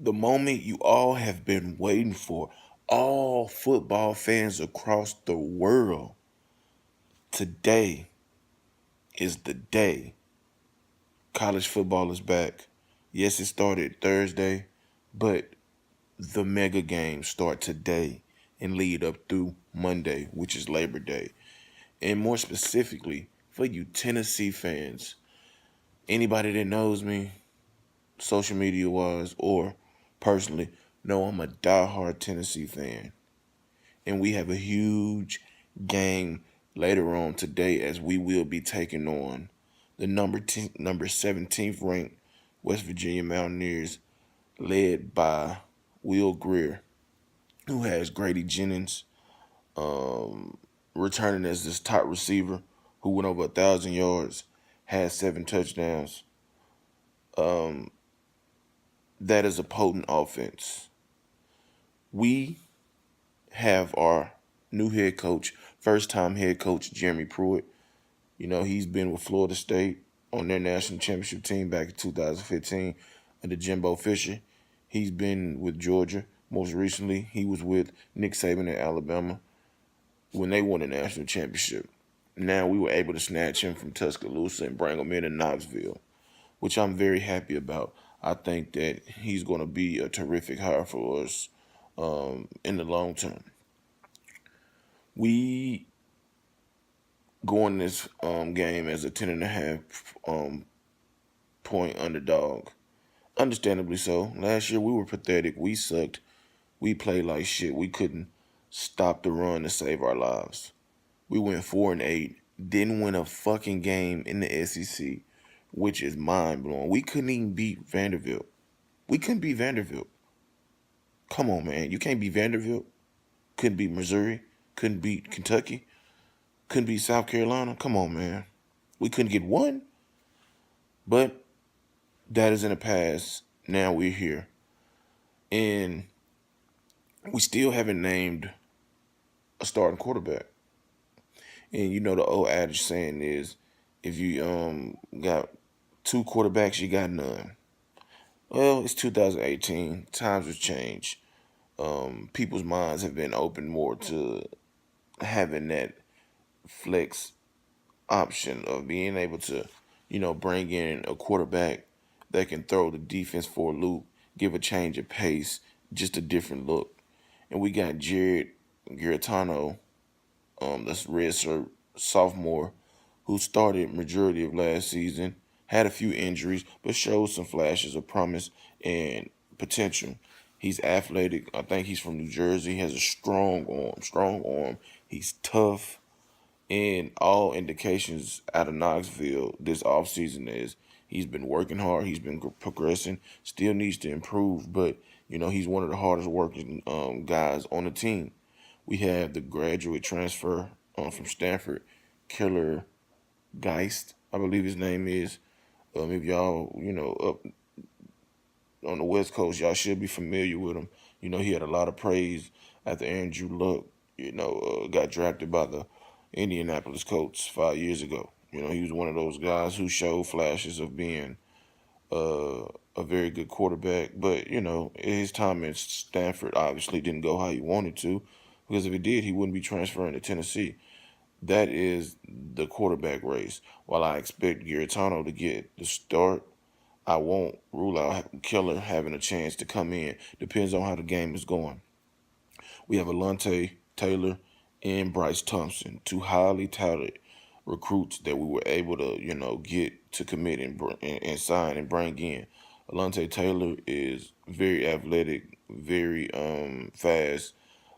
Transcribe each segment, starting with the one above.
The moment you all have been waiting for, all football fans across the world. Today is the day. College football is back. Yes, it started Thursday, but the mega games start today and lead up through Monday, which is Labor Day. And more specifically, for you Tennessee fans, anybody that knows me, social media wise or personally, know I'm a diehard Tennessee fan. And we have a huge game later on today as we will be taking on the number 17th ranked West Virginia Mountaineers, led by Will Grier, who has Grady Jennings returning as this top receiver, who went over 1,000 yards, had 7 touchdowns. That is a potent offense. We have our new head coach, first time head coach Jeremy Pruitt. You know, he's been with Florida State on their national championship team back in 2015 under Jimbo Fisher. He's been with Georgia. Most recently, he was with Nick Saban at Alabama when they won the national championship. Now we were able to snatch him from Tuscaloosa and bring him in Knoxville, which I'm very happy about. I think that he's going to be a terrific hire for us in the long term. We go in this game as a 10.5 point underdog. Understandably so. Last year we were pathetic. We sucked. We played like shit. We couldn't stop the run to save our lives. We went 4-8. Didn't win a fucking game in the SEC, which is mind blowing. We couldn't even beat Vanderbilt. We couldn't beat Vanderbilt. Come on, man. You can't beat Vanderbilt. Couldn't beat Missouri. Couldn't beat Kentucky. Couldn't beat South Carolina. Come on, man. We couldn't get one. But that is in the past. Now we're here. And we still haven't named a starting quarterback. And you know the old adage saying is, if you got two quarterbacks, you got none. Well, it's 2018. Times have changed. People's minds have been opened more to having that flex option of being able to, bring in a quarterback that can throw the defense for a loop, give a change of pace, just a different look. And we got Jared Garrettano, that's redshirt sophomore, who started majority of last season, had a few injuries, but showed some flashes of promise and potential. He's athletic. I think he's from New Jersey. He has a strong arm. He's tough. And all indications out of Knoxville this offseason is he's been working hard. He's been progressing. Still needs to improve, but he's one of the hardest working guys on the team. We have the graduate transfer from Stanford, Killer Geist, I believe his name is. If y'all, up on the West Coast, y'all should be familiar with him. He had a lot of praise after Andrew Luck, got drafted by the Indianapolis Colts 5 years ago. He was one of those guys who showed flashes of being a very good quarterback. But, his time in Stanford obviously didn't go how he wanted to, because if it did, he wouldn't be transferring to Tennessee. That is the quarterback race. While I expect Garrettano to get the start, I won't rule out Killer having a chance to come in. Depends on how the game is going. We have Alontae Taylor and Bryce Thompson, two highly touted recruits that we were able to, get to commit and sign and bring in. Alontae Taylor is very athletic, very fast.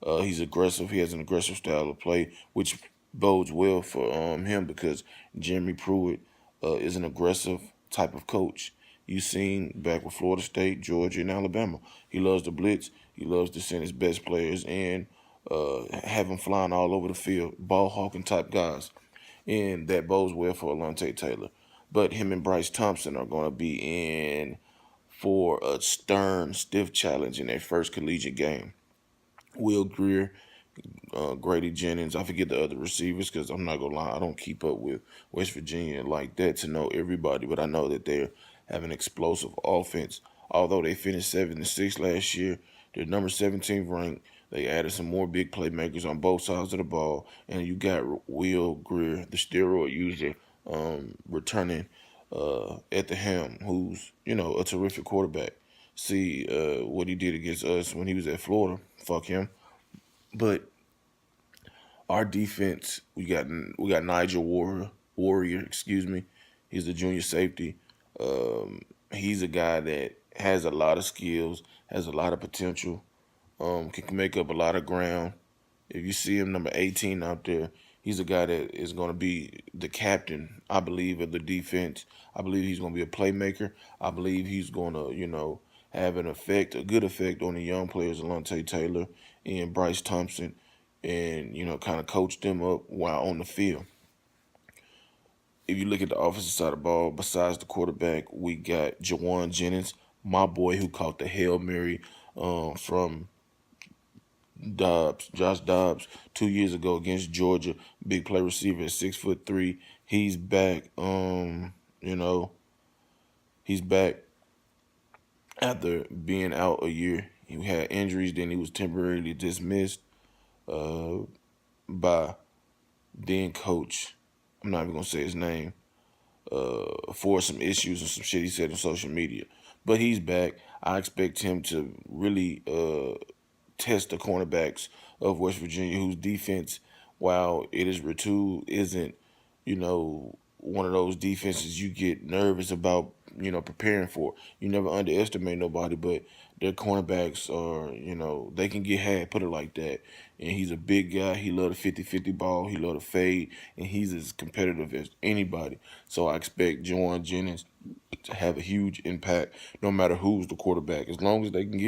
He's aggressive. He has an aggressive style of play, which bodes well for him because Jeremy Pruitt is an aggressive type of coach. You've seen back with Florida State, Georgia, and Alabama. He loves to blitz. He loves to send his best players and have them flying all over the field, ball hawking type guys. And that bodes well for Alontae Taylor. But him and Bryce Thompson are going to be in for a stern, stiff challenge in their first collegiate game. Will Grier, Grady Jennings. I forget the other receivers because I'm not going to lie. I don't keep up with West Virginia like that to know everybody, but I know that they have an explosive offense. Although they finished 7-6 last year, they're number 17 ranked. They added some more big playmakers on both sides of the ball, and you got Will Grier, the steroid user, returning at the helm, who's a terrific quarterback. See what he did against us when he was at Florida. Fuck him. But our defense, we got Nigel Warrior, excuse me. He's a junior safety. He's a guy that has a lot of skills, has a lot of potential, can make up a lot of ground. If you see him, number 18 out there, he's a guy that is going to be the captain, I believe, of the defense. I believe he's going to be a playmaker. I believe he's going to, have a good effect on the young players, Alontae Taylor and Bryce Thompson, and, kind of coach them up while on the field. If you look at the offensive side of the ball, besides the quarterback, we got Jajuan Jennings, my boy who caught the Hail Mary from Josh Dobbs 2 years ago against Georgia. Big play receiver at 6'3". He's back. He's back after being out a year. He had injuries, then he was temporarily dismissed by then coach. I'm not even gonna say his name for some issues and some shit he said on social media. But he's back. I expect him to really test the cornerbacks of West Virginia, whose defense, while it is retooled, isn't, one of those defenses you get nervous about, preparing for. You never underestimate nobody, but their cornerbacks are, they can get had, put it like that. And he's a big guy. He love the 50-50 ball. He love the fade. And he's as competitive as anybody. So I expect Jajuan Jennings to have a huge impact no matter who's the quarterback. As long as they can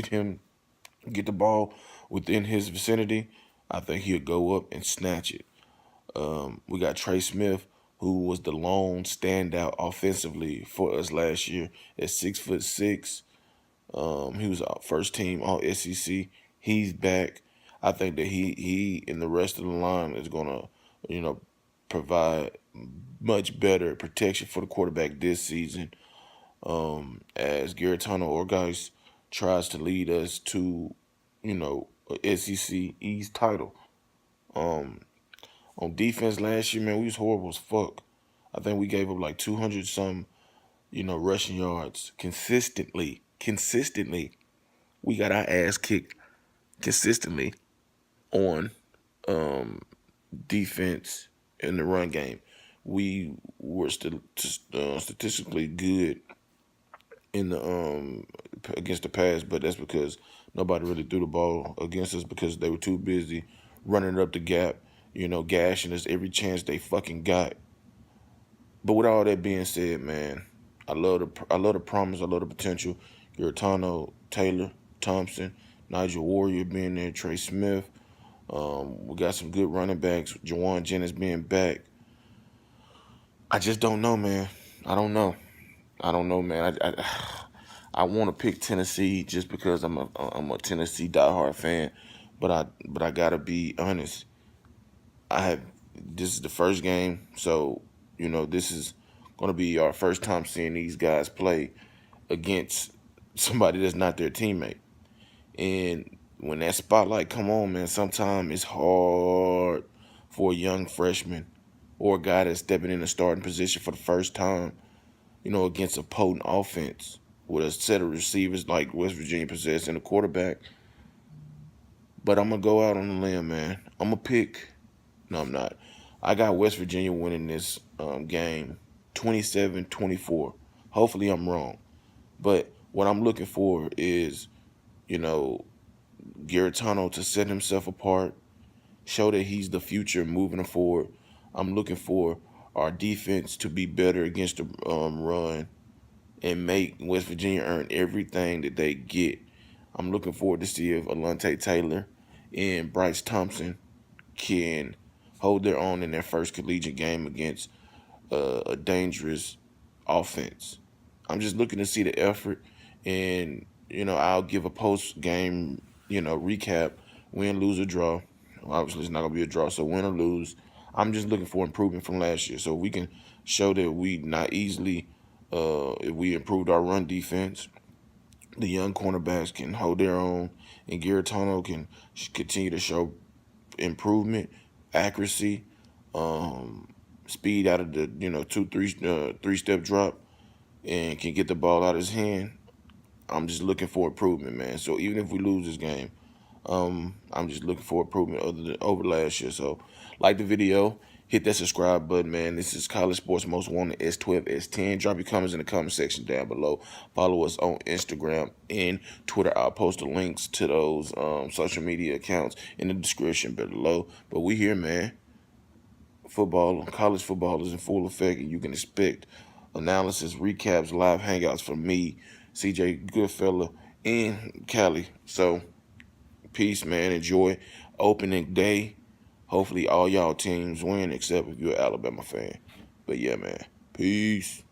get the ball within his vicinity, I think he'll go up and snatch it. We got Trey Smith, who was the lone standout offensively for us last year at 6'6". He was our first team all SEC. He's back. I think that he and the rest of the line is gonna, provide much better protection for the quarterback this season. As Garrett Orgeis tries to lead us to, a SEC East title. On defense last year, man, we was horrible as fuck. I think we gave up like 200 some, rushing yards consistently. Consistently, we got our ass kicked consistently on defense in the run game. We were still statistically good in the against the pass, but that's because nobody really threw the ball against us because they were too busy running up the gap, gashing us every chance they fucking got. But with all that being said, man, I love the promise, I love the potential. Garrett Taylor, Thompson, Nigel Warrior being there, Trey Smith. We got some good running backs. Jajuan Jennings being back. I just don't know, man. I don't know, man. I want to pick Tennessee just because I'm a Tennessee diehard fan, but I gotta be honest. This is the first game, so this is gonna be our first time seeing these guys play against somebody that's not their teammate. And when that spotlight come on, man, sometimes it's hard for a young freshman or a guy that's stepping in a starting position for the first time, against a potent offense with a set of receivers like West Virginia possess and a quarterback. But I'm going to go out on a limb, man. I'm going to pick. No, I'm not. I got West Virginia winning this game 27-24. Hopefully I'm wrong. But what I'm looking for is, Garrett to set himself apart, show that he's the future moving forward. I'm looking for our defense to be better against the run and make West Virginia earn everything that they get. I'm looking forward to see if Alontae Taylor and Bryce Thompson can hold their own in their first collegiate game against a dangerous offense. I'm just looking to see the effort, and I'll give a post-game recap, win, lose, or draw. Obviously, it's not gonna be a draw, so win or lose. I'm just looking for improvement from last year, so we can show that we not easily, if we improved our run defense, the young cornerbacks can hold their own, and Garrett can continue to show improvement, accuracy, um, speed out of the 3 step drop, and can get the ball out of his hand. I'm just looking for improvement, man. So even if we lose this game, I'm just looking for improvement over last year. So like the video, hit that subscribe button, man. This is College Sports Most Wanted S12, S10. Drop your comments in the comment section down below. Follow us on Instagram and Twitter. I'll post the links to those social media accounts in the description below. But we here, man. College football is in full effect, and you can expect analysis, recaps, live hangouts from me, CJ Goodfella, and Callie. So peace, man. Enjoy opening day. Hopefully all y'all teams win, except if you're an Alabama fan. But yeah, man. Peace.